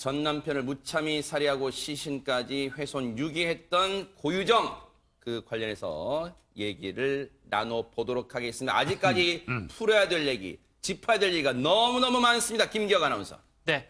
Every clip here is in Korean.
전 남편을 무참히 살해하고 시신까지 훼손 유기했던 고유정 그 관련해서 얘기를 나눠보도록 하겠습니다. 아직까지 풀어야 될 얘기, 짚어야 될 얘기가 너무너무 많습니다. 김기혁 아나운서. 네.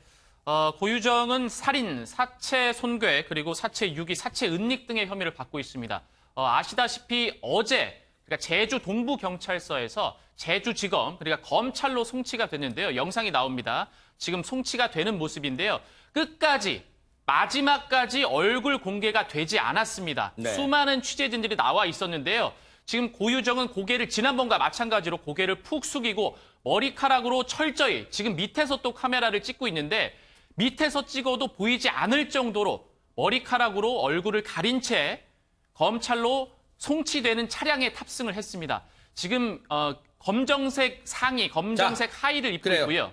고유정은 살인, 사체 손괴, 그리고 사체 유기, 사체 은닉 등의 혐의를 받고 있습니다. 아시다시피 어제 그러니까 제주 동부경찰서에서 제주지검, 그러니까 검찰로 송치가 됐는데요. 영상이 나옵니다. 지금 송치가 되는 모습인데요. 끝까지, 마지막까지 얼굴 공개가 되지 않았습니다. 네. 수많은 취재진들이 나와 있었는데요. 지금 고유정은 고개를 지난번과 마찬가지로 고개를 푹 숙이고 머리카락으로 철저히 지금 밑에서 또 카메라를 찍고 있는데 밑에서 찍어도 보이지 않을 정도로 머리카락으로 얼굴을 가린 채 검찰로 송치되는 차량에 탑승을 했습니다. 지금 검정색 상의, 검정색 하의를 입고 그래요. 있고요.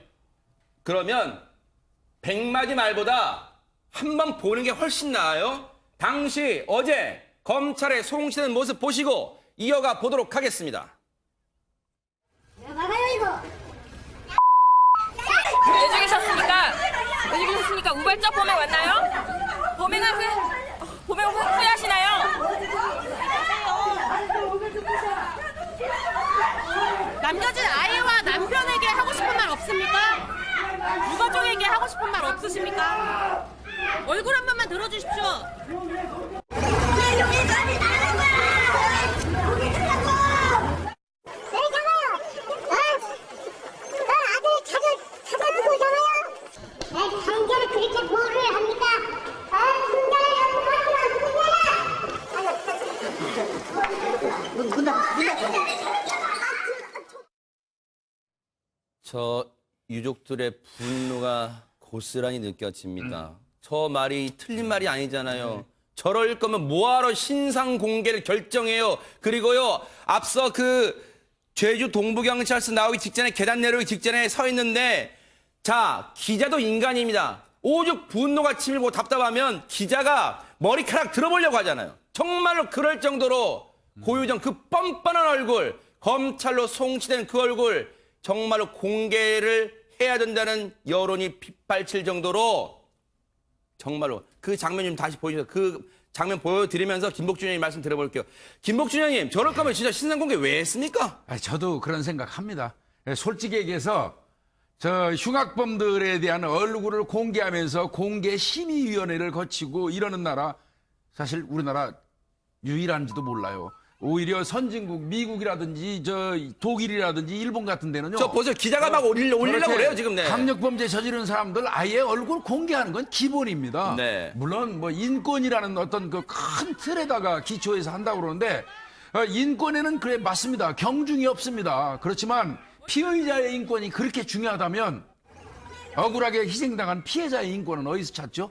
그러면 100마디 말보다 한 번 보는 게 훨씬 나아요. 당시 어제 검찰에 송치된 모습 보시고 이어가 보도록 하겠습니다. 막아요 이거. 왜 죽이셨습니까? 왜 죽이셨습니까? 우발적 범행 맞나요? 범행 후회하시나요? 남겨진 아이와 남편에게 하고 싶은 말 없습니까? 유가족에게 하고 싶은 말 없으십니까? 얼굴 한 번만 들어주십시오. 강제를 그렇게 뭐를 합니까? 저 유족들의 분노가 고스란히 느껴집니다. 저 말이 틀린 말이 아니잖아요. 저럴 거면 뭐하러 신상 공개를 결정해요. 그리고요, 앞서 그 제주 동부경찰서 나오기 직전에 계단 내려오기 직전에 서 있는데 자, 기자도 인간입니다. 오죽 분노가 치밀고 답답하면 기자가 머리카락 들어보려고 하잖아요. 정말로 그럴 정도로 고유정 그 뻔뻔한 얼굴, 검찰로 송치된 그 얼굴 정말로 공개를 해야 된다는 여론이 빗발칠 정도로 정말로 그 장면 좀 다시 보여주세요. 그 장면 보여드리면서 김복준 의원님 말씀 들어볼게요. 김복준 의원님, 저럴 거면 진짜 신상 공개 왜 했습니까? 저도 그런 생각합니다. 솔직히 얘기해서 저 흉악범들에 대한 얼굴을 공개하면서 공개심의위원회를 거치고 이러는 나라 사실 우리나라 유일한지도 몰라요. 오히려 선진국 미국이라든지 저 독일이라든지 일본 같은 데는요. 저 보세요. 기자가 막 올리려고 그래요 지금. 네. 강력범죄 저지른 사람들 아예 얼굴 공개하는 건 기본입니다. 네. 물론 뭐 인권이라는 어떤 그 큰 틀에다가 기초해서 한다고 그러는데 인권에는 그래 맞습니다. 경중이 없습니다. 그렇지만 피의자의 인권이 그렇게 중요하다면 억울하게 희생당한 피해자의 인권은 어디서 찾죠?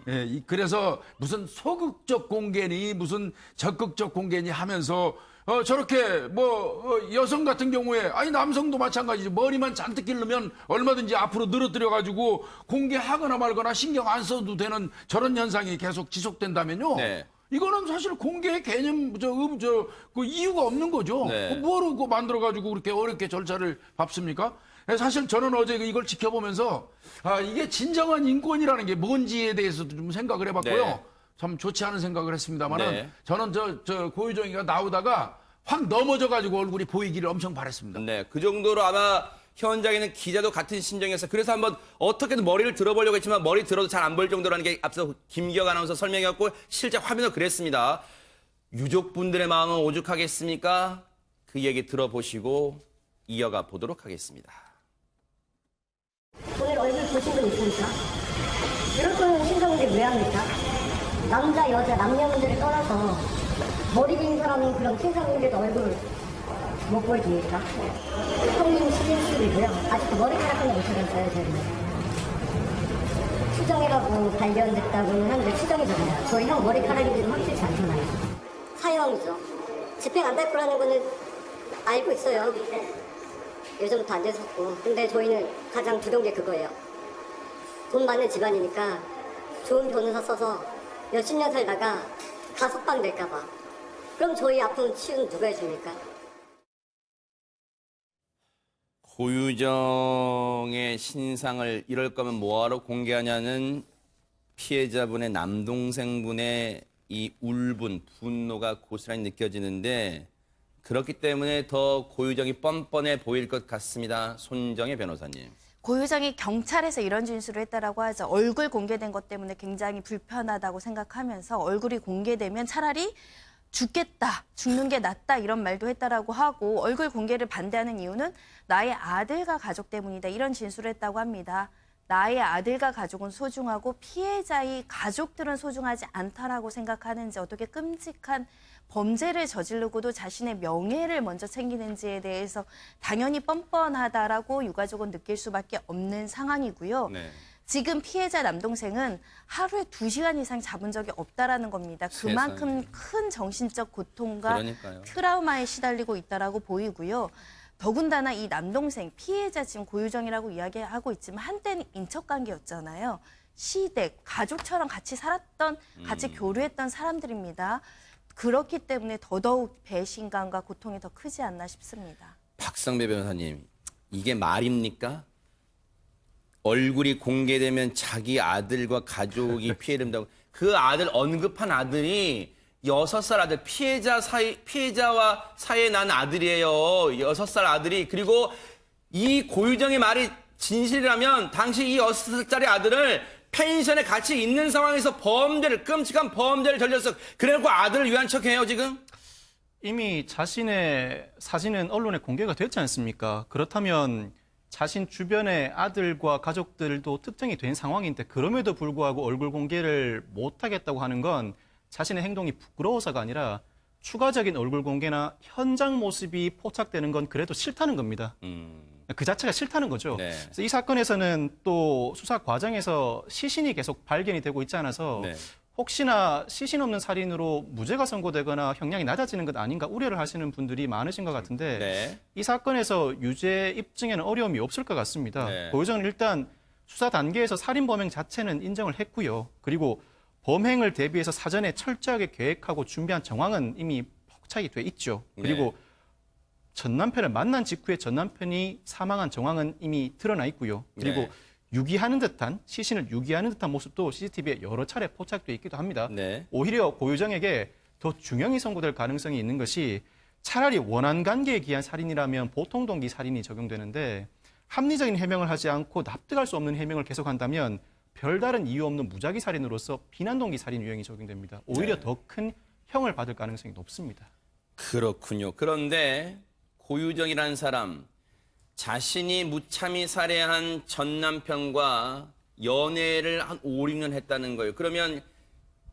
예, 그래서 무슨 소극적 공개니 무슨 적극적 공개니 하면서 저렇게 뭐 여성 같은 경우에 아니 남성도 마찬가지죠. 머리만 잔뜩 기르면 얼마든지 앞으로 늘어뜨려 가지고 공개하거나 말거나 신경 안 써도 되는 저런 현상이 계속 지속된다면요. 네. 이거는 사실 공개의 개념 그 이유가 없는 거죠. 네. 뭐로 그 만들어 가지고 그렇게 어렵게 절차를 밟습니까? 사실 저는 어제 이걸 지켜보면서 이게 진정한 인권이라는 게 뭔지에 대해서도 좀 생각을 해봤고요. 네. 참 좋지 않은 생각을 했습니다만은 네. 저는 저 고유정이가 나오다가 확 넘어져가지고 얼굴이 보이기를 엄청 바랬습니다. 네, 그 정도로 아마 현장에 있는 기자도 같은 심정이었어요. 그래서 한번 어떻게든 머리를 들어보려고 했지만 머리 들어도 잘 안 보일 정도라는 게 앞서 김기혁 아나운서 설명이었고 실제 화면도 그랬습니다. 유족분들의 마음은 오죽하겠습니까? 그 얘기 들어보시고 이어가 보도록 하겠습니다. 오늘 얼굴 보신 분 있습니까? 이럴 거면 신상공개 왜 합니까? 남자, 여자, 남녀 문제를 떠나서 머리 긴 사람은 그럼 신상공개도 얼굴 못 보여줍니까? 성인 11술이고요. 아직도 머리카락 하나 못 찾았어요, 저희는. 추정해가고 발견됐다고는 하는데 추정이잖아요. 저희 형 머리카락인지는 확실치 않잖아요. 사형이죠. 집행 안 될 거라는 거는 알고 있어요. 예전부터 안 됐었고. 근데 저희는 가장 두려운 게 그거예요. 돈 많은 집안이니까 좋은 변호사 써서 몇십 년 살다가 가석방 될까봐. 그럼 저희 아픈 치유는 누가 해줍니까? 고유정의 신상을 이럴 거면 뭐하러 공개하냐는 피해자분의 남동생분의 이 울분, 분노가 고스란히 느껴지는데 그렇기 때문에 더 고유정이 뻔뻔해 보일 것 같습니다. 손정혜 변호사님. 고유정이 경찰에서 이런 진술을 했다라고 하죠. 얼굴 공개된 것 때문에 굉장히 불편하다고 생각하면서 얼굴이 공개되면 차라리 죽겠다, 죽는 게 낫다 이런 말도 했다라고 하고 얼굴 공개를 반대하는 이유는 나의 아들과 가족 때문이다 이런 진술을 했다고 합니다. 나의 아들과 가족은 소중하고 피해자의 가족들은 소중하지 않다라고 생각하는지 어떻게 끔찍한 범죄를 저지르고도 자신의 명예를 먼저 챙기는지에 대해서 당연히 뻔뻔하다라고 유가족은 느낄 수밖에 없는 상황이고요. 네. 지금 피해자 남동생은 하루에 2시간 이상 잡은 적이 없다라는 겁니다. 그만큼 세상에. 큰 정신적 고통과 그러니까요. 트라우마에 시달리고 있다라고 보이고요. 더군다나 이 남동생, 피해자 지금 고유정이라고 이야기하고 있지만 한때는 인척관계였잖아요. 시댁, 가족처럼 같이 살았던, 같이 교류했던 사람들입니다. 그렇기 때문에 더더욱 배신감과 고통이 더 크지 않나 싶습니다. 박성배 변호사님, 이게 말입니까? 얼굴이 공개되면 자기 아들과 가족이 피해를 입는다고. 그 아들, 언급한 아들이 6살 아들, 피해자와 사이에 난 아들이에요. 6살 아들이. 그리고 이 고유정의 말이 진실이라면 당시 이 6살짜리 아들을 펜션에 같이 있는 상황에서 끔찍한 범죄를 저질렀어. 그래놓고 아들을 위한 척해요, 지금? 이미 자신의 사진은 언론에 공개가 됐지 않습니까? 그렇다면 자신 주변의 아들과 가족들도 특정이 된 상황인데 그럼에도 불구하고 얼굴 공개를 못하겠다고 하는 건 자신의 행동이 부끄러워서가 아니라 추가적인 얼굴 공개나 현장 모습이 포착되는 건 그래도 싫다는 겁니다. 그 자체가 싫다는 거죠. 네. 그래서 이 사건에서는 또 수사 과정에서 시신이 계속 발견이 되고 있지 않아서 네. 혹시나 시신 없는 살인으로 무죄가 선고되거나 형량이 낮아지는 것 아닌가 우려를 하시는 분들이 많으신 것 같은데 네. 이 사건에서 유죄 입증에는 어려움이 없을 것 같습니다. 네. 고유정은 일단 수사 단계에서 살인 범행 자체는 인정을 했고요. 그리고 범행을 대비해서 사전에 철저하게 계획하고 준비한 정황은 이미 포착이 돼 있죠. 그리고 전 남편을 만난 직후에 전 남편이 사망한 정황은 이미 드러나 있고요. 그리고 네. 유기하는 듯한 시신을 유기하는 듯한 모습도 CCTV에 여러 차례 포착돼 있기도 합니다. 네. 오히려 고유정에게 더 중형이 선고될 가능성이 있는 것이 차라리 원한 관계에 기한 살인이라면 보통 동기 살인이 적용되는데 합리적인 해명을 하지 않고 납득할 수 없는 해명을 계속한다면 별다른 이유 없는 무작위 살인으로서 비난 동기 살인 유형이 적용됩니다. 오히려 더 큰 형을 받을 가능성이 높습니다. 그렇군요. 그런데 고유정이라는 사람, 자신이 무참히 살해한 전 남편과 연애를 한 5, 6년 했다는 거예요. 그러면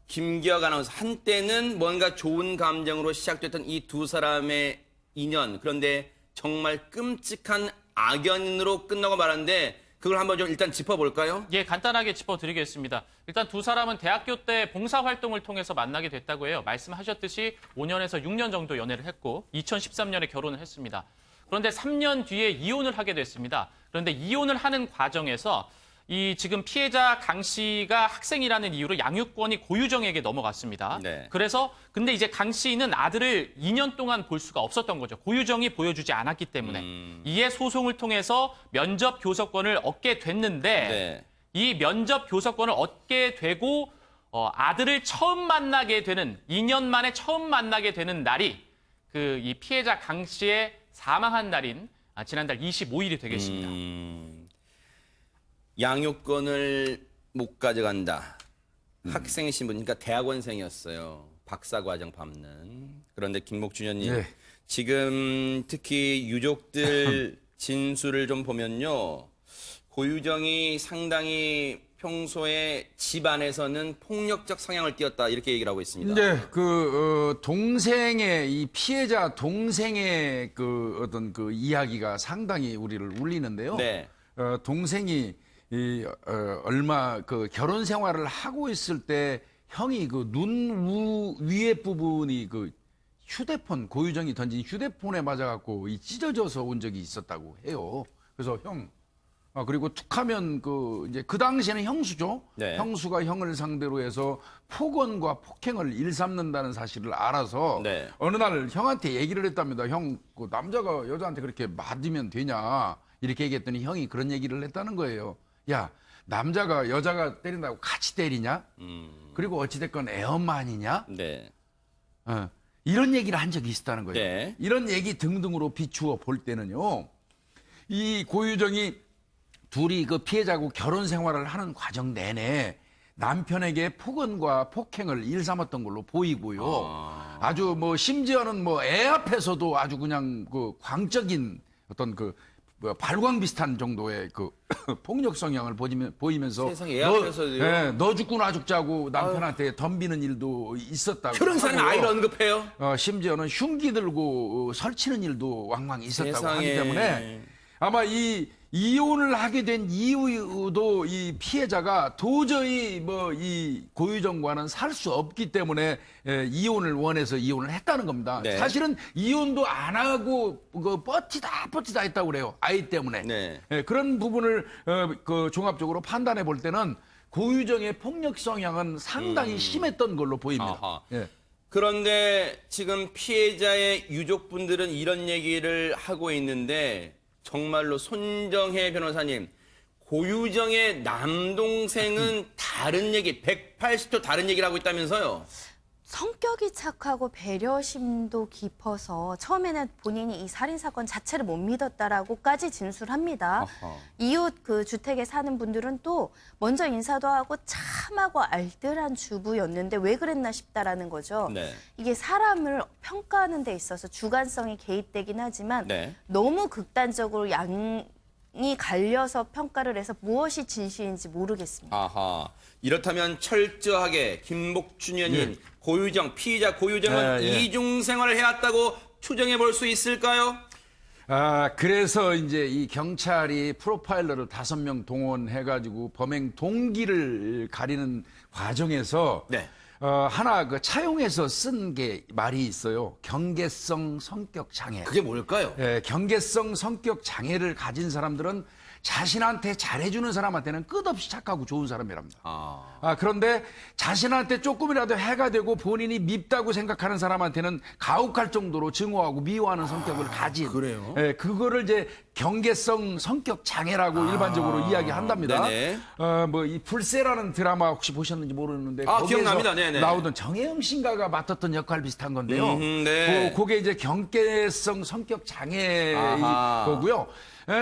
김기혁 아나운서, 한때는 뭔가 좋은 감정으로 시작됐던 이 두 사람의 인연, 그런데 정말 끔찍한 악연으로 끝나고 말았는데 그걸 한번 좀 일단 짚어볼까요? 예, 간단하게 짚어드리겠습니다. 일단 두 사람은 대학교 때 봉사활동을 통해서 만나게 됐다고 해요. 말씀하셨듯이 5년에서 6년 정도 연애를 했고 2013년에 결혼을 했습니다. 그런데 3년 뒤에 이혼을 하게 됐습니다. 그런데 이혼을 하는 과정에서 이 지금 피해자 강 씨가 학생이라는 이유로 양육권이 고유정에게 넘어갔습니다. 네. 그래서 근데 이제 강 씨는 아들을 2년 동안 볼 수가 없었던 거죠. 고유정이 보여주지 않았기 때문에. 이에 소송을 통해서 면접 교섭권을 얻게 됐는데 네. 이 면접 교섭권을 얻게 되고 아들을 처음 만나게 되는 2년 만에 처음 만나게 되는 날이 그 이 피해자 강 씨의 사망한 날인 지난달 25일이 되겠습니다. 양육권을 못 가져간다. 학생 신분, 그러니까 대학원생이었어요. 박사과정 밟는. 그런데 김목준현님, 네. 지금 특히 유족들 진술을 좀 보면요. 고유정이 상당히 평소에 집안에서는 폭력적 성향을 띠었다 이렇게 얘기를 하고 있습니다. 이제 동생의 이 피해자 동생의 그 어떤 그 이야기가 상당히 우리를 울리는데요. 네. 동생이 얼마 그 결혼 생활을 하고 있을 때 형이 그 눈 위에 부분이 그 휴대폰 고유정이 던진 휴대폰에 맞아갖고 이 찢어져서 온 적이 있었다고 해요. 그래서 그리고 툭하면 이제 그 당시에는 형수죠. 네. 형수가 형을 상대로 해서 폭언과 폭행을 일삼는다는 사실을 알아서 네. 어느 날 형한테 얘기를 했답니다. 형, 그 남자가 여자한테 그렇게 맞으면 되냐? 이렇게 얘기했더니 형이 그런 얘기를 했다는 거예요. 야, 남자가 여자가 때린다고 같이 때리냐? 그리고 어찌됐건 애엄마 아니냐? 네. 이런 얘기를 한 적이 있었다는 거예요. 네. 이런 얘기 등등으로 비추어 볼 때는요. 이 고유정이 둘이 그 피해자하고 결혼 생활을 하는 과정 내내 남편에게 폭언과 폭행을 일삼았던 걸로 보이고요. 아주 뭐 심지어는 뭐 애 앞에서도 아주 그냥 그 광적인 어떤 그 발광 비슷한 정도의 그 폭력 성향을 보이면서 세상에, 애 앞에서도요? 너 죽고 나 죽자고 남편한테 덤비는 일도 있었다고. 그런 사람이 하고요. 아이를 언급해요? 심지어는 흉기 들고 설치는 일도 왕왕 있었다고 세상에. 하기 때문에 아마 이 이혼을 하게 된 이유도 이 피해자가 도저히 뭐 이 고유정과는 살 수 없기 때문에 이혼을 원해서 이혼을 했다는 겁니다. 네. 사실은 이혼도 안 하고 그 버티다 했다고 그래요. 아이 때문에. 네. 그런 부분을 그 종합적으로 판단해 볼 때는 고유정의 폭력 성향은 상당히 심했던 걸로 보입니다. 아하. 예. 그런데 지금 피해자의 유족분들은 이런 얘기를 하고 있는데 정말로 손정혜 변호사님, 고유정의 남동생은 다른 얘기, 180도 다른 얘기를 하고 있다면서요? 성격이 착하고 배려심도 깊어서 처음에는 본인이 이 살인사건 자체를 못 믿었다라고까지 진술합니다. 아하. 이웃 그 주택에 사는 분들은 또 먼저 인사도 하고 참하고 알뜰한 주부였는데 왜 그랬나 싶다라는 거죠. 네. 이게 사람을 평가하는 데 있어서 주관성이 개입되긴 하지만 네. 너무 극단적으로 양이 갈려서 평가를 해서 무엇이 진실인지 모르겠습니다. 아하. 이렇다면 철저하게 김복준 의원님, 고유정, 피의자 고유정은 이중 생활을 해왔다고 추정해 볼 수 있을까요? 그래서 이제 이 경찰이 프로파일러를 5명 동원해가지고 범행 동기를 가리는 과정에서 네. 하나 그 차용해서 쓴 게 말이 있어요. 경계성 성격 장애. 그게 뭘까요? 경계성 성격 장애를 가진 사람들은 자신한테 잘해주는 사람한테는 끝없이 착하고 좋은 사람이랍니다. 그런데 자신한테 조금이라도 해가 되고 본인이 밉다고 생각하는 사람한테는 가혹할 정도로 증오하고 미워하는 성격을 가진. 그래요? 그거를 이제 경계성 성격 장애라고 일반적으로 이야기한답니다. 네네. 뭐 이 불새라는 드라마 혹시 보셨는지 모르는데 거기에서 기억납니다. 네네. 나오던 정혜영 씨인가가 맡았던 역할 비슷한 건데요. 네. 그게 이제 경계성 성격 장애의 아하. 거고요.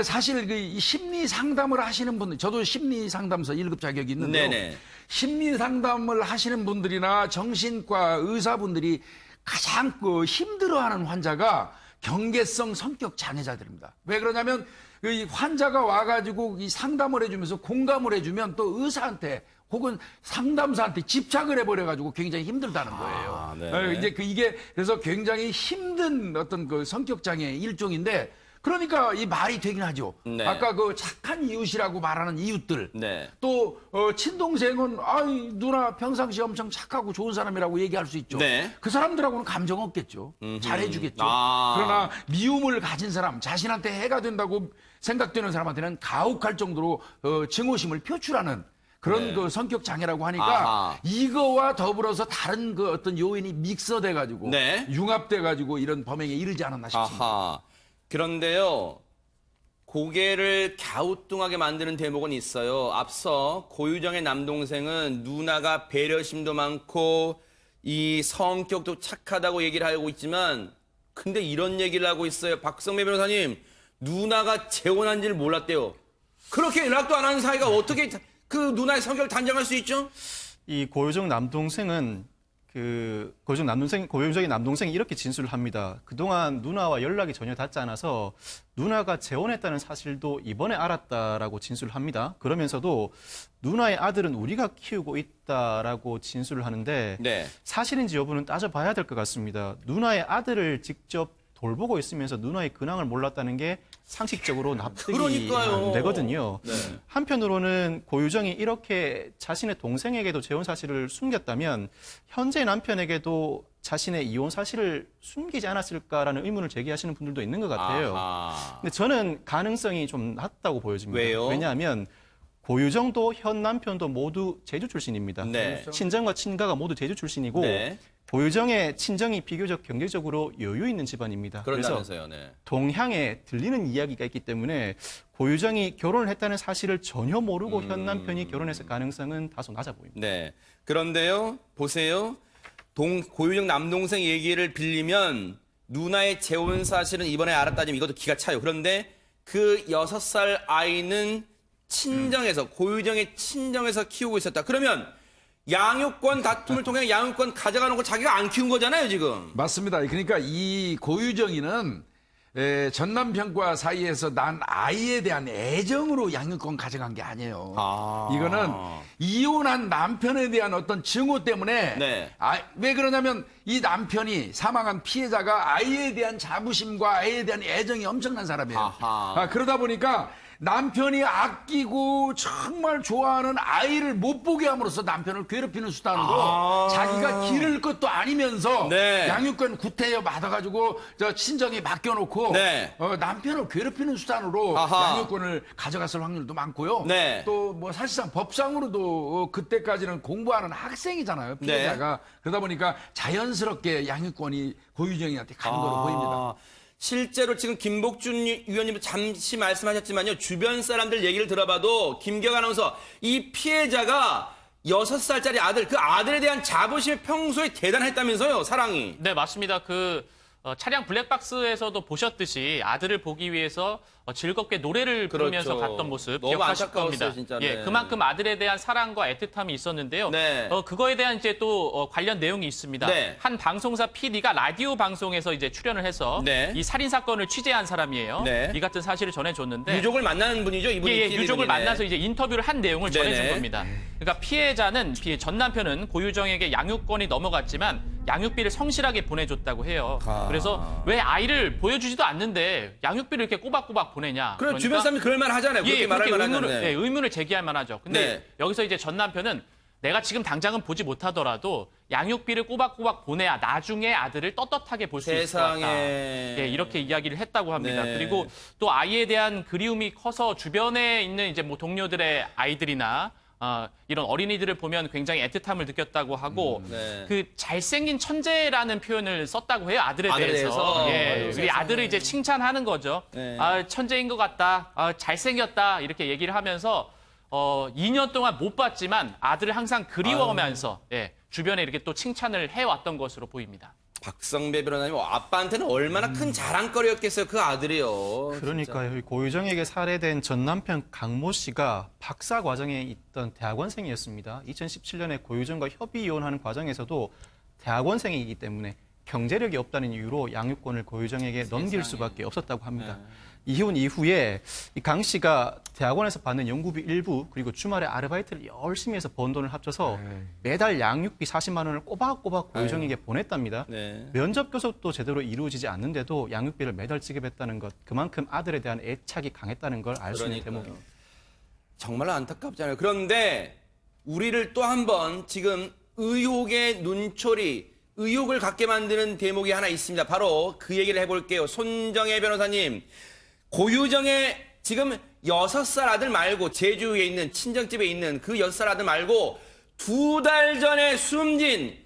사실 이 심리 상담을 하시는 분들, 저도 심리 상담사 1급 자격이 있는데요. 네네. 심리 상담을 하시는 분들이나 정신과 의사분들이 가장 힘들어하는 환자가 경계성 성격 장애자들입니다. 왜 그러냐면 이 환자가 와가지고 이 상담을 해주면서 공감을 해주면 또 의사한테 혹은 상담사한테 집착을 해버려가지고 굉장히 힘들다는 거예요. 네. 이제 이게 그래서 굉장히 힘든 어떤 그 성격 장애 일종인데 그러니까 이 말이 되긴 하죠. 네. 아까 그 착한 이웃이라고 말하는 이웃들. 네. 또 친동생은 아이 누나 평상시에 엄청 착하고 좋은 사람이라고 얘기할 수 있죠. 네. 그 사람들하고는 감정 없겠죠. 잘해주겠죠. 아. 그러나 미움을 가진 사람, 자신한테 해가 된다고 생각되는 사람한테는 가혹할 정도로 증오심을 표출하는 그런 네. 그 성격 장애라고 하니까 아하. 이거와 더불어서 다른 그 어떤 요인이 믹서돼 가지고 네. 융합돼 가지고 이런 범행에 이르지 않았나 싶습니다. 아하. 그런데요, 고개를 갸우뚱하게 만드는 대목은 있어요. 앞서 고유정의 남동생은 누나가 배려심도 많고 이 성격도 착하다고 얘기를 하고 있지만 근데 이런 얘기를 하고 있어요. 박성배 변호사님, 누나가 재혼한지를 몰랐대요. 그렇게 연락도 안 하는 사이가 어떻게 그 누나의 성격을 단정할 수 있죠? 이 고유정 남동생은 고유정의 남동생이 이렇게 진술을 합니다. 그동안 누나와 연락이 전혀 닿지 않아서 누나가 재혼했다는 사실도 이번에 알았다라고 진술을 합니다. 그러면서도 누나의 아들은 우리가 키우고 있다라고 진술을 하하는데 네. 사실인지 여부는 따져봐야 될 것 같습니다. 누나의 아들을 직접 돌보고 있으면서 누나의 근황을 몰랐다는 게 상식적으로 납득이 그러니까요. 안 되거든요. 네. 한편으로는 고유정이 이렇게 자신의 동생에게도 재혼 사실을 숨겼다면 현재 남편에게도 자신의 이혼 사실을 숨기지 않았을까라는 의문을 제기하시는 분들도 있는 것 같아요. 아하. 근데 저는 가능성이 좀 낮다고 보여집니다. 왜요? 왜냐하면 고유정도 현 남편도 모두 제주 출신입니다. 네. 친정과 친가가 모두 제주 출신이고 네. 고유정의 친정이 비교적 경제적으로 여유 있는 집안입니다. 그래서 그런다면서요. 네. 동향에 들리는 이야기가 있기 때문에 고유정이 결혼을 했다는 사실을 전혀 모르고 현 남편이 결혼했을 가능성은 다소 낮아 보입니다. 네. 그런데요, 보세요. 고유정 남동생 얘기를 빌리면 누나의 재혼 사실은 이번에 알았다지만 이것도 기가 차요. 그런데 그 6살 아이는 친정에서, 고유정의 친정에서 키우고 있었다. 그러면 양육권 다툼을 통해 양육권 가져가는 거 자기가 안 키운 거잖아요, 지금. 맞습니다. 그러니까 이 고유정이는 전 남편과 사이에서 난 아이에 대한 애정으로 양육권 가져간 게 아니에요. 이거는 이혼한 남편에 대한 어떤 증오 때문에 네. 왜 그러냐면 이 남편이 사망한 피해자가 아이에 대한 자부심과 아이에 대한 애정이 엄청난 사람이에요. 그러다 보니까 남편이 아끼고 정말 좋아하는 아이를 못 보게 함으로써 남편을 괴롭히는 수단으로 자기가 기를 것도 아니면서 네. 양육권 구태여 받아가지고 저 친정에 맡겨놓고 네. 남편을 괴롭히는 수단으로 양육권을 가져갔을 확률도 많고요. 네. 또 뭐 사실상 법상으로도 그때까지는 공부하는 학생이잖아요. 피해자가. 그러다 보니까 자연스럽게 양육권이 고유정이한테 간 거로 보입니다. 실제로 지금 김복준 위원님도 잠시 말씀하셨지만요. 주변 사람들 얘기를 들어봐도 김경 아나운서 이 피해자가 6살짜리 아들, 그 아들에 대한 자부심이 평소에 대단했다면서요, 사랑이. 네, 맞습니다. 차량 블랙박스에서도 보셨듯이 아들을 보기 위해서 즐겁게 노래를 부르면서 그렇죠. 갔던 모습 너무 기억하실 안타까웠어요, 겁니다. 진짜. 예, 네. 그만큼 아들에 대한 사랑과 애틋함이 있었는데요. 네. 그거에 대한 이제 또 관련 내용이 있습니다. 네. 한 방송사 PD가 라디오 방송에서 이제 출연을 해서 네. 이 살인 사건을 취재한 사람이에요. 네. 이 같은 사실을 전해줬는데 유족을 만나는 분이죠, 이분이. 예, 유족을 PD분이네. 만나서 이제 인터뷰를 한 내용을 전해준 네네. 겁니다. 그러니까 전 남편은 고유정에게 양육권이 넘어갔지만 양육비를 성실하게 보내줬다고 해요. 그래서 왜 아이를 보여주지도 않는데 양육비를 이렇게 꼬박꼬박 보내냐. 그럼 주변 사람이 그럴 만 하잖아요. 그렇게 말할 그렇게 만 하잖아요. 의문을 제기할 만하죠. 근데 네. 여기서 이제 전 남편은 내가 지금 당장은 보지 못하더라도 양육비를 꼬박꼬박 보내야 나중에 아들을 떳떳하게 볼 수 있을 것 같다. 세상에. 이렇게 이야기를 했다고 합니다. 네. 그리고 또 아이에 대한 그리움이 커서 주변에 있는 이제 뭐 동료들의 아이들이나 이런 어린이들을 보면 굉장히 애틋함을 느꼈다고 하고 네. 그 잘생긴 천재라는 표현을 썼다고 해요. 아들에 아들에 대해서. 대해서? 예, 아유, 우리 아들을 이제 칭찬하는 거죠. 네. 천재인 것 같다. 잘생겼다. 이렇게 얘기를 하면서 2년 동안 못 봤지만 아들을 항상 그리워하면서 주변에 이렇게 또 칭찬을 해왔던 것으로 보입니다. 박성배 변호사님, 아빠한테는 얼마나 큰 자랑거리였겠어요, 그 아들이요. 그러니까요. 이 고유정에게 살해된 전 남편 강모 씨가 박사 과정에 있던 대학원생이었습니다. 2017년에 고유정과 협의 이혼하는 과정에서도 대학원생이기 때문에 경제력이 없다는 이유로 양육권을 고유정에게 넘길 수밖에 없었다고 합니다. 이혼 이후에 이 강 씨가 대학원에서 받는 연구비 일부 그리고 주말에 아르바이트를 열심히 해서 번 돈을 합쳐서 매달 양육비 40만 원을 꼬박꼬박 고유정에게 보냈답니다. 네. 면접 교섭도 제대로 이루어지지 않는데도 양육비를 매달 지급했다는 것, 그만큼 아들에 대한 애착이 강했다는 걸 알 수 있는 그러니까요. 대목입니다. 정말 안타깝잖아요. 그런데 우리를 또 한 번 지금 의혹의 눈초리, 의혹을 갖게 만드는 대목이 하나 있습니다. 바로 그 얘기를 해볼게요. 손정혜 변호사님, 고유정의 지금 6살 아들 말고 제주에 있는 친정집에 있는 그 6살 아들 말고 2달 전에 숨진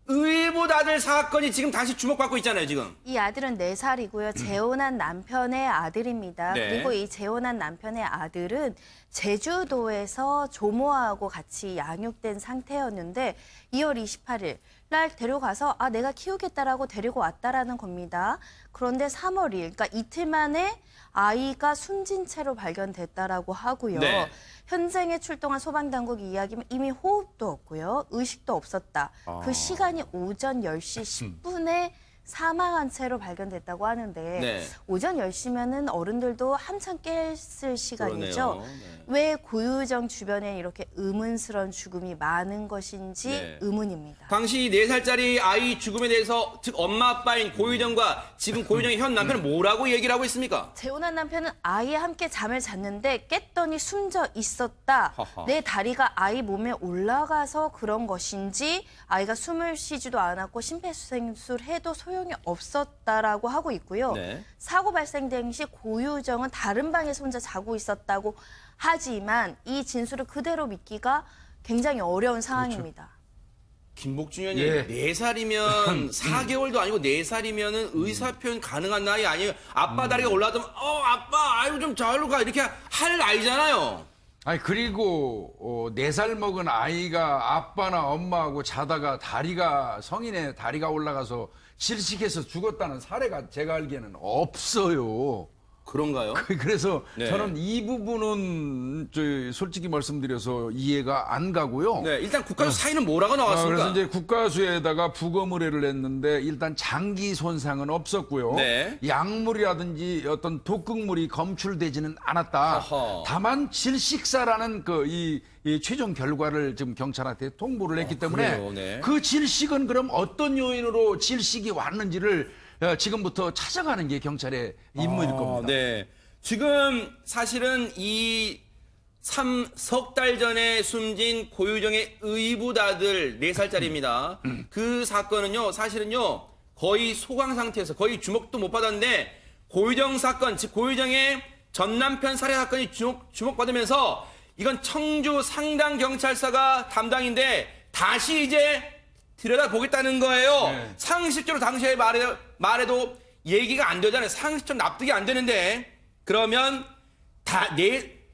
의붓 아들 사건이 지금 다시 주목받고 있잖아요, 지금. 이 아들은 4살이고요. 재혼한 남편의 아들입니다. 네. 그리고 이 재혼한 남편의 아들은 제주도에서 조모하고 같이 양육된 상태였는데 2월 28일 날 데려가서 내가 키우겠다라고 데리고 왔다라는 겁니다. 그런데 3월 2일, 그러니까 이틀 만에 아이가 숨진 채로 발견됐다라고 하고요. 네. 현장에 출동한 소방당국 이야기는 이미 호흡도 없고요. 의식도 없었다. 그 시간이 오전 10시 10분에 사망한 채로 발견됐다고 하는데 네. 오전 10시면은 어른들도 한참 깼을 시간이죠. 그러네요. 네. 왜 고유정 주변에 이렇게 의문스러운 죽음이 많은 것인지 네. 의문입니다. 당시 4살짜리 아이 죽음에 대해서 즉 엄마 아빠인 고유정과 지금 고유정의 현 남편은 뭐라고 얘기를 하고 있습니까? 재혼한 남편은 아이와 함께 잠을 잤는데 깼더니 숨져 있었다. 하하. 내 다리가 아이 몸에 올라가서 그런 것인지 아이가 숨을 쉬지도 않았고 심폐소생술 해도 소용이 없었다라고 하고 있고요. 네. 사고 발생 당시 고유정은 다른 방에서 혼자 자고 있었다고 하지만 이 진술을 그대로 믿기가 굉장히 어려운 상황입니다. 김복준 의원님, 예. 4살이면 4개월도 아니고 4살이면 의사 표현 가능한 나이 아니에요? 아빠 다리가 올라가면 아빠 아이고 좀 저리로 가 이렇게 할 나이잖아요. 아니 그리고 4살 먹은 아이가 아빠나 엄마하고 자다가 성인의 다리가 올라가서 질식해서 죽었다는 사례가 제가 알기에는 없어요. 그런가요? 그래서 네. 저는 이 부분은 솔직히 말씀드려서 이해가 안 가고요. 네, 일단 국가수 사인은 뭐라고 나왔습니까? 그래서 이제 국가수에다가 부검 의뢰를 했는데 일단 장기 손상은 없었고요. 네. 약물이라든지 어떤 독극물이 검출되지는 않았다. 어허. 다만 질식사라는 이 최종 결과를 지금 경찰한테 통보를 했기 때문에 그래요? 네. 그 질식은 그럼 어떤 요인으로 질식이 왔는지를 지금부터 찾아가는 게 경찰의 임무일 겁니다. 네. 지금 사실은 이 석 달 전에 숨진 고유정의 의붓아들 4살짜리입니다. 그 사건은요, 사실은요, 거의 소강 상태에서 거의 주목도 못 받았는데, 고유정 사건, 즉 고유정의 전 남편 살해 사건이 주목받으면서 이건 청주 상당경찰서가 담당인데 다시 이제 들여다보겠다는 거예요. 네. 상식적으로 당시에 말해도 얘기가 안 되잖아요. 상식적으로 납득이 안 되는데 그러면 다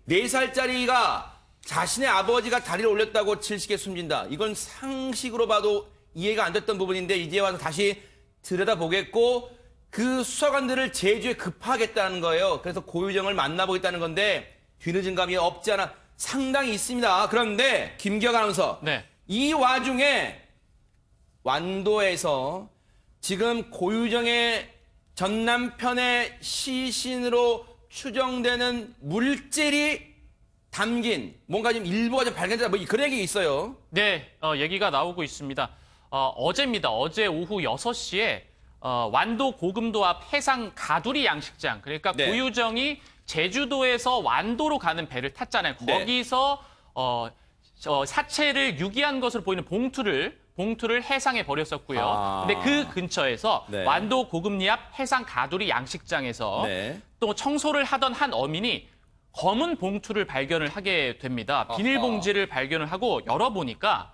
4살짜리가 자신의 아버지가 다리를 올렸다고 질식에 숨진다. 이건 상식으로 봐도 이해가 안 됐던 부분인데 이제 와서 다시 들여다보겠고 그 수사관들을 제주에 급파하겠다는 거예요. 그래서 고유정을 만나보겠다는 건데 뒤늦은 감이 없지 않아 상당히 있습니다. 그런데 김기혁 아나운서 네. 이 와중에 완도에서 지금 고유정의 전 남편의 시신으로 추정되는 물질이 담긴 뭔가 좀 일부가 좀 발견됐다 뭐 그런 얘기 있어요. 네, 얘기가 나오고 있습니다. 어제입니다. 어제 오후 6시에 완도 고금도 앞 해상 가두리 양식장, 그러니까 네. 고유정이 제주도에서 완도로 가는 배를 탔잖아요. 네. 거기서 사체를 유기한 것으로 보이는 봉투를 해상에 버렸었고요. 아. 근데 그 근처에서 네. 완도 고금리 앞 해상 가두리 양식장에서 네. 또 청소를 하던 한 어민이 검은 봉투를 발견을 하게 됩니다. 비닐봉지를 발견을 하고 열어보니까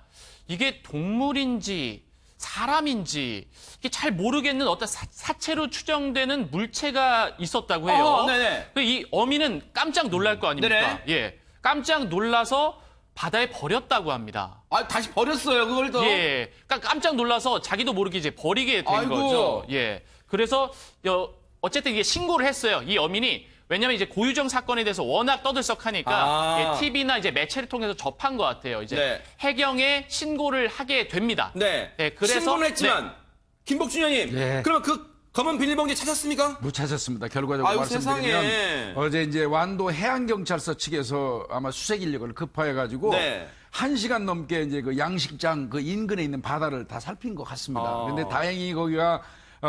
이게 동물인지 사람인지 이게 잘 모르겠는 어떤 사체로 추정되는 물체가 있었다고 해요. 네네. 이 어민은 깜짝 놀랄 거 아닙니까? 네네. 예, 깜짝 놀라서 바다에 버렸다고 합니다. 아, 다시 버렸어요, 그걸 또. 예, 그러니까 깜짝 놀라서 자기도 모르게 이제 버리게 된 아이고. 거죠. 예, 그래서 어쨌든 이게 신고를 했어요. 이 어민이. 왜냐면 이제 고유정 사건에 대해서 워낙 떠들썩하니까 TV나 이제 매체를 통해서 접한 것 같아요. 이제 네. 해경에 신고를 하게 됩니다. 네. 그래서 신고는 했지만 김복준 의원님, 네. 그러면 그 검은 비닐봉지 찾았습니까? 못 찾았습니다. 결과적으로 아이고, 말씀드리면 세상에. 어제 이제 완도 해양경찰서 측에서 아마 수색 인력을 급파해가지고 네. 1시간 넘게 이제 그 양식장 그 인근에 있는 바다를 다 살핀 것 같습니다. 그런데 다행히 거기가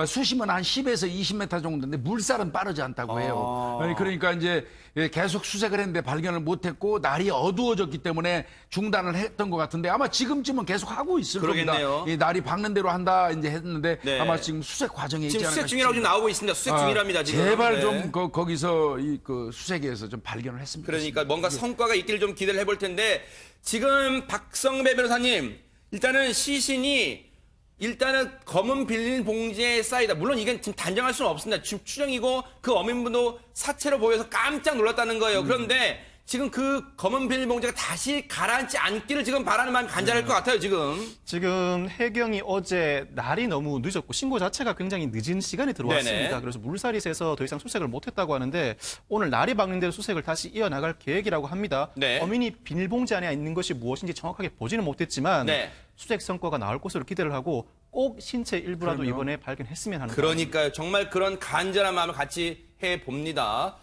수심은 한 10에서 20m 정도인데 물살은 빠르지 않다고 해요. 그러니까 이제 계속 수색을 했는데 발견을 못했고 날이 어두워졌기 때문에 중단을 했던 것 같은데 아마 지금쯤은 계속 하고 있을 그러겠네요. 겁니다. 이 날이 밝는 대로 한다 이제 했는데 네. 아마 지금 수색 과정에 있지 지금 않을까 수색 중이라고 지금 나오고 있습니다. 수색 중이랍니다, 지금. 제발 네. 좀 거기서 그 수색에서 좀 발견을 했으면 그러니까 좋겠습니다. 뭔가 성과가 있기를 좀 기대를 해볼 텐데 지금 박성배 변호사님 일단은 시신이 일단은 검은 비닐봉지에 쌓이다. 물론 이건 지금 단정할 수는 없습니다. 지금 추정이고 그 어민분도 사체로 보여서 깜짝 놀랐다는 거예요. 그런데 지금 그 검은 비닐봉지가 다시 가라앉지 않기를 지금 바라는 마음이 간절할 것 같아요, 지금. 지금 해경이 어제 날이 너무 늦었고 신고 자체가 굉장히 늦은 시간에 들어왔습니다. 네네. 그래서 물살이 세서 더 이상 수색을 못했다고 하는데 오늘 날이 밝는 대로 수색을 다시 이어나갈 계획이라고 합니다. 네. 어민이 비닐봉지 안에 있는 것이 무엇인지 정확하게 보지는 못했지만 네. 수색 성과가 나올 것으로 기대를 하고 꼭 신체 일부라도 그럼요. 이번에 발견했으면 하는 그러니까요. 정말 그런 간절한 마음을 같이 해봅니다.